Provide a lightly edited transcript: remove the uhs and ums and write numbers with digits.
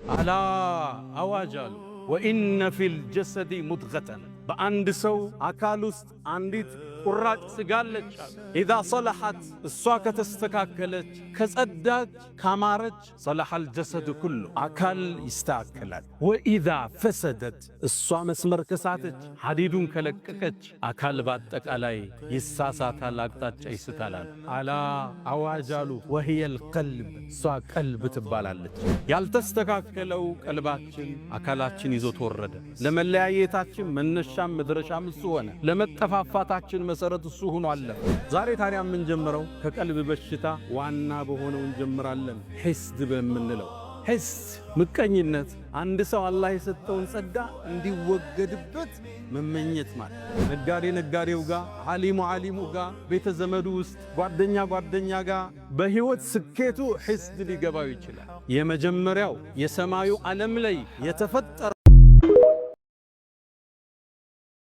ألا أواجل وإن في الجسد مضغة بأند سو أكالوس عنديت قراج سقالج إذا صلحت السواكة تستكاكلج كسدات كامارج صلح الجسد كله أكال يستاكلج وإذا فسدت السوا مسمر كساتج حديدون كلككج أكال باتك علي يساسات لاقتاج يستالال على أواجالو وهي القلب سوا قلب تبالالج يالتستكاكلو قلباتشن أكالاتشن يزوت ورد لما اللعيتاتشن منشام مدرشام السوانا لما التفافاتاتشن መሰረት እሱ ሆኖ አለ ዛሬ ታዲያ ምን ጀምረው ከቀልብ በሽታ ዋና በሆነው እንጀምራለን ሂስድ በመንለው ሂስድ ምቀኝነት አንድ ሰው አላህ የሰጠውን ጸጋ እንዲወገድበት መመኘት ማለት ነጋዴው ጋር ዓሊሙ ጋር ቤተ ዘመዱ ውስጥ ጓደኛ ጋር በህይወት ስኬቱ ሂስድ ሊገባው ይችላል የመጀመሪያው የሰማዩ ዓለም ላይ የተፈጠረ